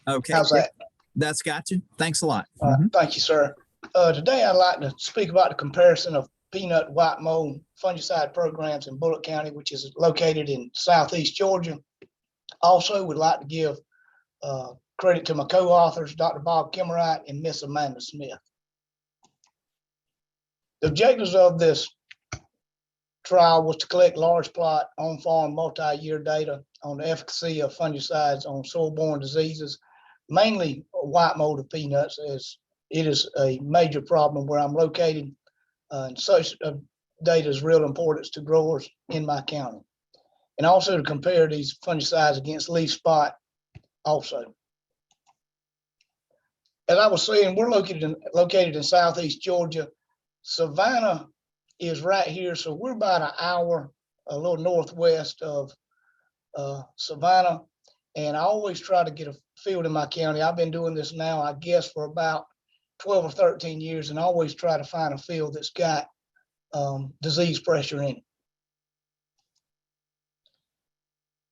Okay. How's that? That's got you. Thanks a lot. Thank you, sir. Today, I'd like to speak about the comparison of peanut white mold fungicide programs in Bulloch County, which is located in southeast Georgia. Also, would like to give credit to my co-authors, Dr. Bob Kimmerite and Miss Amanda Smith. The objectives of this trial was to collect large plot on-farm multi-year data on the efficacy of fungicides on soil-borne diseases, mainly white mold of peanuts, as it is a major problem where I'm located, and such data is real importance to growers in my county. And also to compare these fungicides against leaf spot also. As I was saying, we're located in southeast Georgia. Savannah is right here, so we're about an hour, a little northwest of Savannah. And I always try to get a field in my county. I've been doing this now, I guess, for about 12 or 13 years, and I always try to find a field that's got disease pressure in it.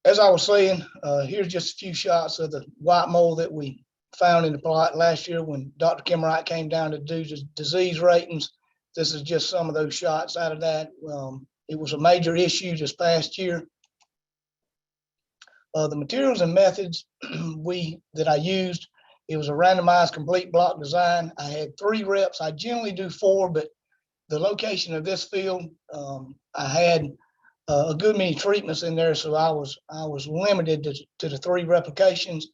As I was saying, here's just a few shots of the white mold that we found in the plot last year when Dr. Kimmerite came down to do disease ratings. This is just some of those shots out of that. It was a major issue this past year. The materials and methods that I used, it was a randomized complete block design. I had 3 reps. I generally do 4, but the location of this field, I had a good many treatments in there, so I was limited to the 3 replications.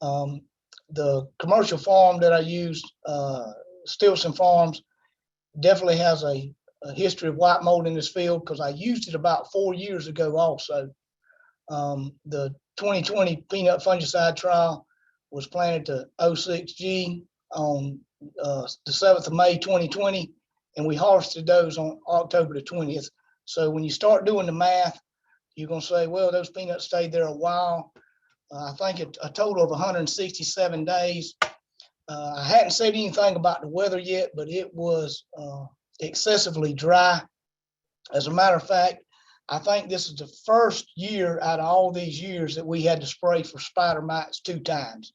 The commercial farm that I used, Stilson Farms, definitely has a history of white mold in this field because I used it about 4 years ago also. The 2020 peanut fungicide trial was planted to 06G on the 7th of May 2020, and we harvested those on October the 20th. So when you start doing the math, you're going to say, well, those peanuts stayed there a while. I think a total of 167 days. I hadn't said anything about the weather yet, but it was excessively dry. As a matter of fact, I think this is the first year out of all these years that we had to spray for spider mites 2 times.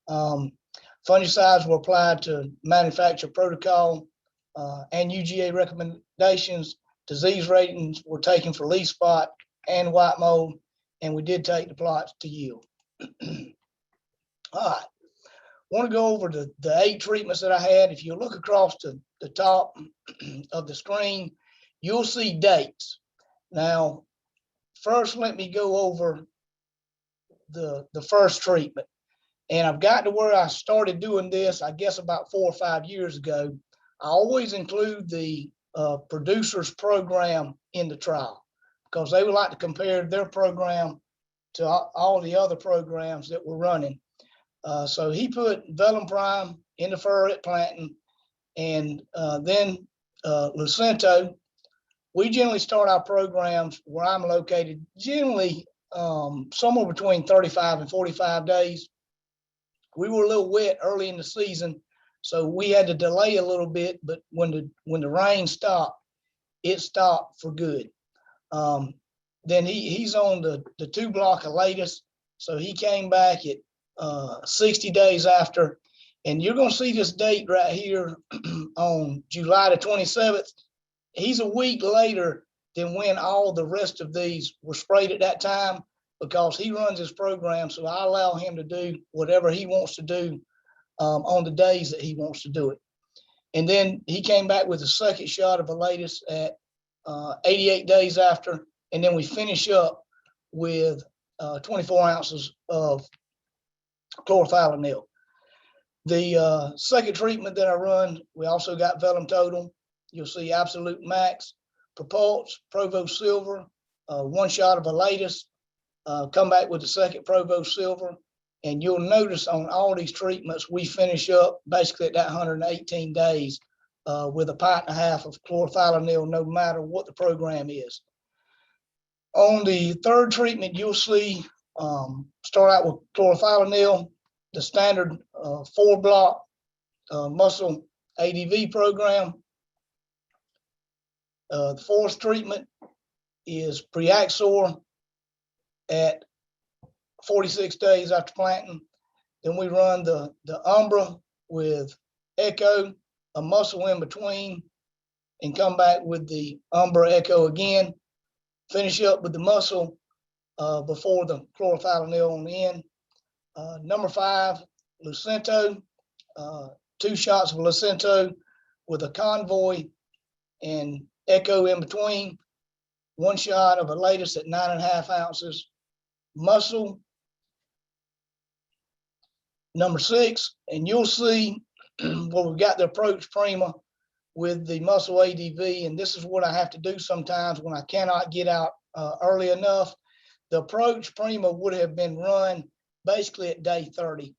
Fungicides were applied to manufacturer protocol and UGA recommendations. Disease ratings were taken for leaf spot and white mold, and we did take the plots to yield. All right. I want to go over the 8 treatments that I had. If you look across to the top of the screen, you'll see dates. Now, first, let me go over the first treatment. And I've got to where I started doing this, I guess about 4 or 5 years ago. I always include the producer's program in the trial because they would like to compare their program to all the other programs that we're running. So he put Vellum Prime in the furrow at planting, and then Lucento. We generally start our programs where I'm located, generally somewhere between 35 and 45 days. We were a little wet early in the season, so we had to delay a little bit, but when the rain stopped, it stopped for good. Then he's on the 2 block of latest, so he came back at 60 days after, and you're going to see this date right here on July the 27th. He's a week later than when all the rest of these were sprayed at that time because he runs his program, so I allow him to do whatever he wants to do on the days that he wants to do it. And then he came back with a second shot of the latest at 88 days after, and then we finish up with 24 ounces of chlorothalonil. The second treatment that I run, we also got Vellum Total. You'll see Absolute Max, Propulse, Provost Silver, 1 shot of the latest, come back with the second Provost Silver. And you'll notice on all these treatments, we finish up basically at that 118 days with a 1.5 pints of chlorothalonil, no matter what the program is. On the third treatment, you'll see, start out with chlorothalonil, the standard 4 block muscle ADV program. The fourth treatment is Preaxor at 46 days after planting. Then we run the Umbra with Echo, a muscle in between, and come back with the Umbra Echo again. Finish up with the muscle before the chlorothalonil on the end. Number 5, Lucento, 2 shots of Lucento with a convoy and Echo in between. 1 shot of a latest at 9.5 ounces. Muscle. Number 6, and you'll see where we've got the Approach Prima with the muscle ADV, and this is what I have to do sometimes when I cannot get out early enough. The Approach Prima would have been run basically at day 30,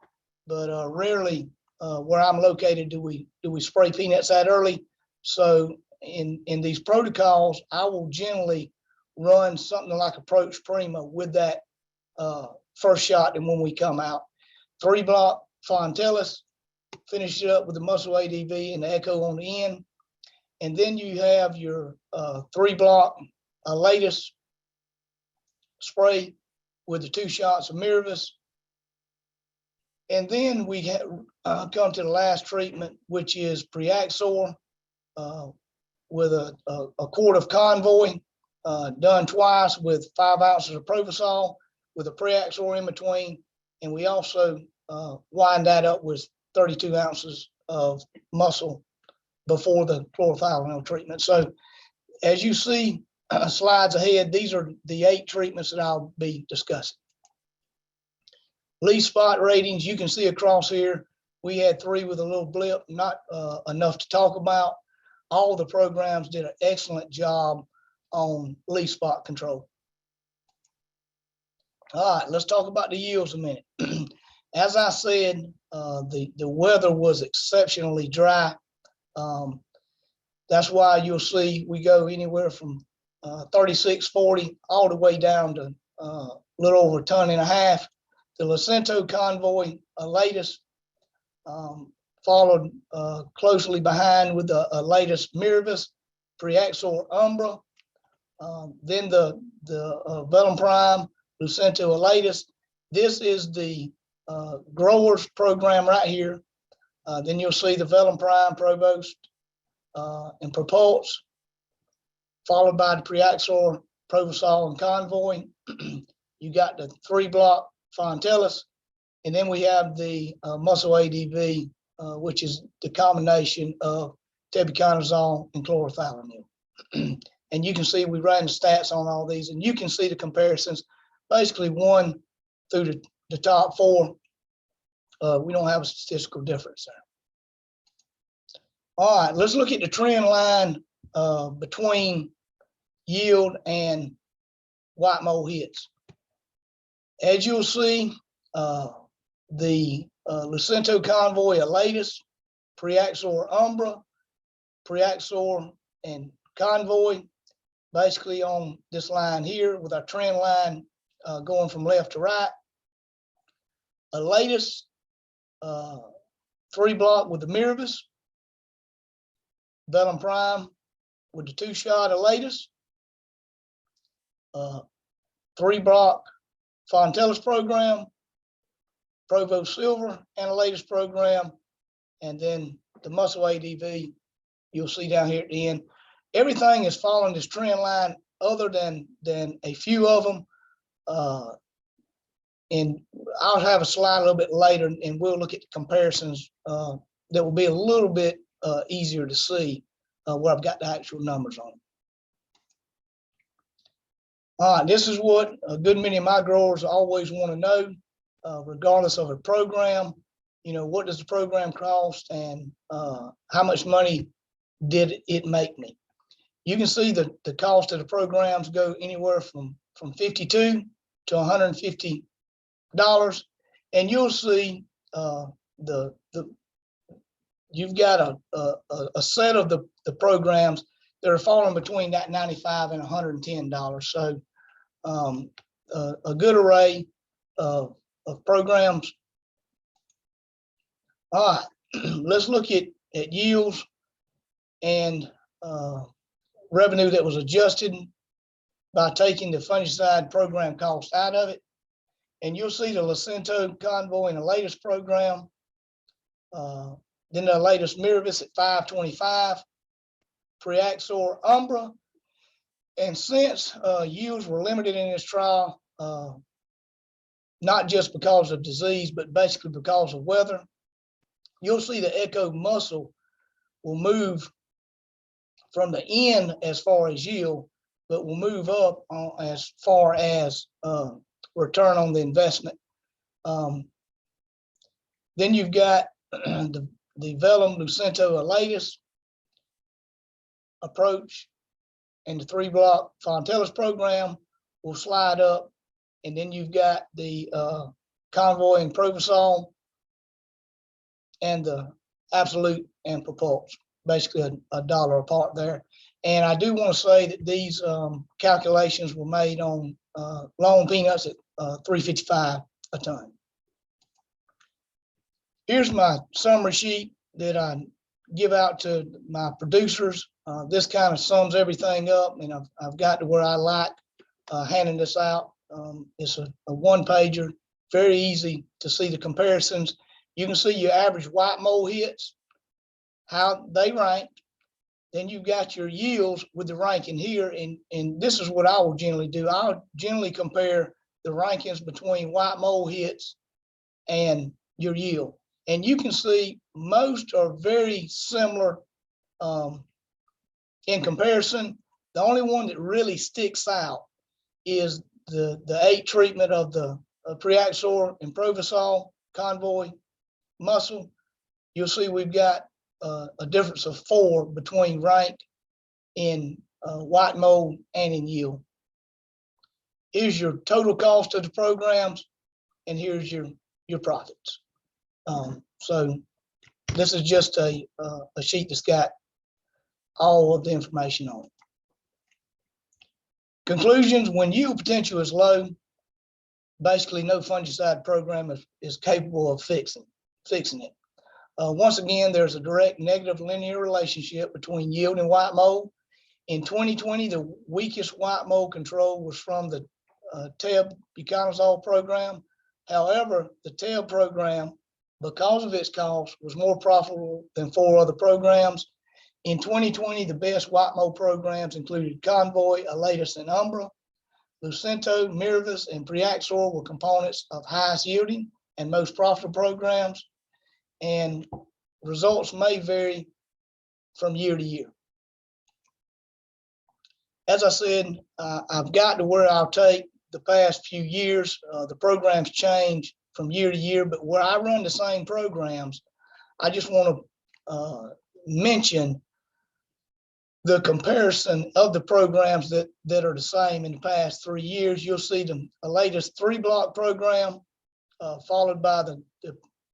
but rarely where I'm located do we spray peanuts that early. So in these protocols, I will generally run something like Approach Prima with that first shot, and when we come out, 3-block Fontellis, finish it up with the muscle ADV and the Echo on the end. And then you have your 3-block latest spray with the 2 shots of Miravis. And then we come to the last treatment, which is Preaxor with a quart of Convoy, done twice with 5 ounces of Provosol with a Preaxor in between. And we also wind that up with 32 ounces of muscle before the chlorothalonil treatment. So as you see slides ahead, these are the 8 treatments that I'll be discussing. Leaf spot ratings, you can see across here, we had 3 with a little blip, not enough to talk about. All the programs did an excellent job on leaf spot control. All right, let's talk about the yields a minute. As I said, the weather was exceptionally dry. That's why you'll see we go anywhere from 3640 all the way down to a little over 1.5 tons. The Lucento Convoy, latest, followed closely behind with the latest Miravis, Preaxor Umbra, then the Velum Prime, Lucento latest. This is the growers program right here. Then you'll see the Velum Prime, Provost, and Propulse, followed by the Preaxor, Provosol, and Convoy. You got the 3-block Fontellis, and then we have the muscle ADV, which is the combination of tebuconazole and chlorothalonil. And you can see we ran the stats on all these, and you can see the comparisons, basically 1 through the top 4. We don't have a statistical difference there. All right, let's look at the trend line between yield and white mold hits. As you'll see, the Lucento Convoy, latest, Preaxor Umbra, Preaxor and Convoy, basically on this line here with our trend line going from left to right. A latest 3-block with the Miravis, Velum Prime with the 2-shot of latest, 3-block Fontellis program, Provo Silver and a latest program, and then the muscle ADV you'll see down here at the end. Everything is following this trend line other than a few of them. And I'll have a slide a little bit later and we'll look at the comparisons that will be a little bit easier to see where I've got the actual numbers on. All right, this is what a good many of my growers always want to know, regardless of a program. You know, what does the program cost and how much money did it make me? You can see the cost of the programs go anywhere from $52 to $150, and you'll see you've got a set of the programs that are falling between that $95 and $110. So a good array of programs. All right, let's look at yields and revenue that was adjusted by taking the fungicide program cost out of it. And you'll see the Lucento Convoy in the latest program. Then the latest Miravis at 525, Preaxor Umbra. And since yields were limited in this trial, not just because of disease, but basically because of weather, you'll see the Echo muscle will move from the end as far as yield, but will move up as far as return on the investment. Then you've got the Velum Lucento Elatus approach, and the 3-block Fontellus program will slide up. And then you've got the Convoy and Provosol and the Absolute and Propulse, basically a dollar apart there. And I do want to say that these calculations were made on long peanuts at $3.55 a ton. Here's my summary sheet that I give out to my producers. This kind of sums everything up, and I've got to where I like handing this out. It's a one-pager, very easy to see the comparisons. You can see your average white mold hits, how they rank. Then you've got your yields with the ranking here, and this is what I will generally do. I'll generally compare the rankings between white mold hits and your yield. And you can see most are very similar in comparison. The only one that really sticks out is the 8 treatment of the Preaxor and Provosol Convoy muscle. You'll see we've got a difference of 4 between rank in white mold and in yield. Here's your total cost of the programs, and here's your profits. So this is just a sheet that's got all of the information on it. Conclusions: when yield potential is low, basically no fungicide program is capable of fixing it. Once again, there's a direct negative linear relationship between yield and white mold. In 2020, the weakest white mold control was from the TEB buconazole program. However, the TEB program, because of its cost, was more profitable than 4 other programs. In 2020, the best white mold programs included Convoy, Elatus, and Umbra. Lucento, Miravis, and Preaxor were components of highest yielding and most profitable programs, and results may vary from year to year. As I said, I've got to where I'll take the past few years. The programs change from year to year, but where I run the same programs, I just want to mention the comparison of the programs that are the same in the past 3 years. You'll see the latest 3-block program, followed by the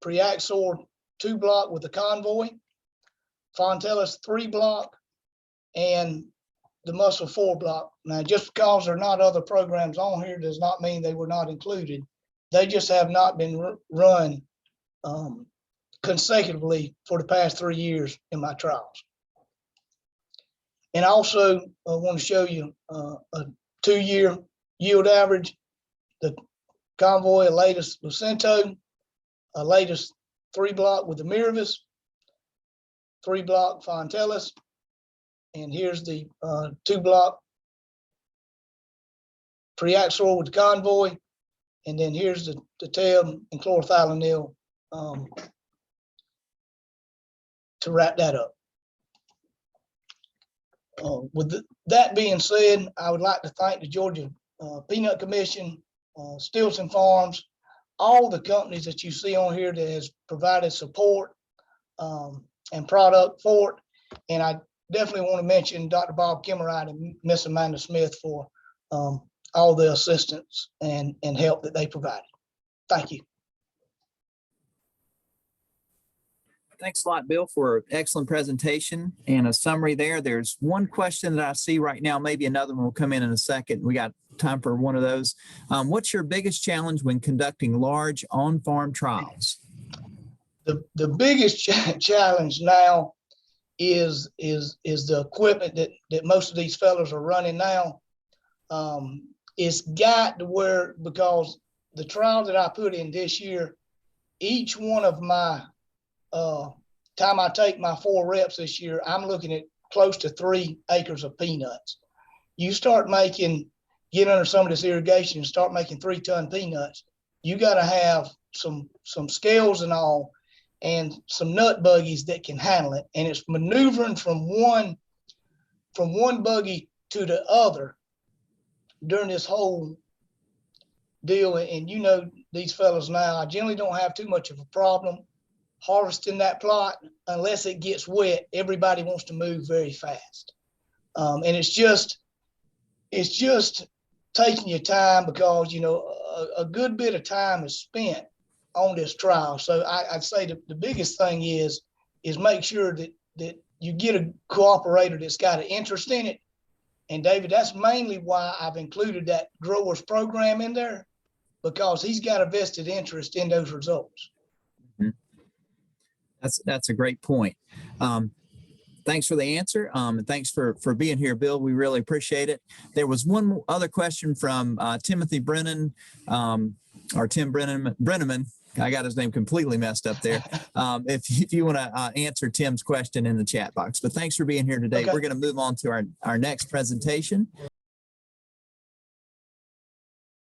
Preaxor 2-block with the Convoy, Fontellus 3-block, and the Muscle 4-block. Now, just because there are not other programs on here does not mean they were not included. They just have not been run consecutively for the past 3 years in my trials. And also, I want to show you a 2-year yield average. The Convoy, a latest Lucento, a latest 3-block with the Miravis, 3-block Fontellus, and here's the 2-block Preaxor with the Convoy, and then here's the TEB and chlorothalonil to wrap that up. With that being said, I would like to thank the Georgia Peanut Commission, Stilson Farms, all the companies that you see on here that has provided support and product for it. And I definitely want to mention Dr. Bob Kimmerite and Miss Amanda Smith for all the assistance and help that they provided. Thank you. Thanks a lot, Bill, for an excellent presentation and a summary there. There's one question that I see right now. Maybe another one will come in a second. We got time for one of those. What's your biggest challenge when conducting large on-farm trials? The biggest challenge now is the equipment that most of these fellows are running now. It's got to where, because the trial that I put in this year, each one of my, time I take my 4 reps this year, I'm looking at close to 3 acres of peanuts. You start get under some of this irrigation and start making 3-ton peanuts, you got to have some scales and all, and some nut buggies that can handle it. And it's maneuvering from one buggy to the other during this whole deal. And you know, these fellas now, I generally don't have too much of a problem harvesting that plot unless it gets wet. Everybody wants to move very fast. And it's just taking your time, because, you know, a good bit of time is spent on this trial. So I'd say the biggest thing is make sure that you get a cooperator that's got an interest in it. And David, that's mainly why I've included that growers program in there, because he's got a vested interest in those results. Mm-hmm. That's a great point. Thanks for the answer. And thanks for being here, Bill. We really appreciate it. There was one other question from Timothy Brennan, or Tim Brenneman. I got his name completely messed up there. If you want to answer Tim's question in the chat box. But thanks for being here today. Okay. We're going to move on to our next presentation.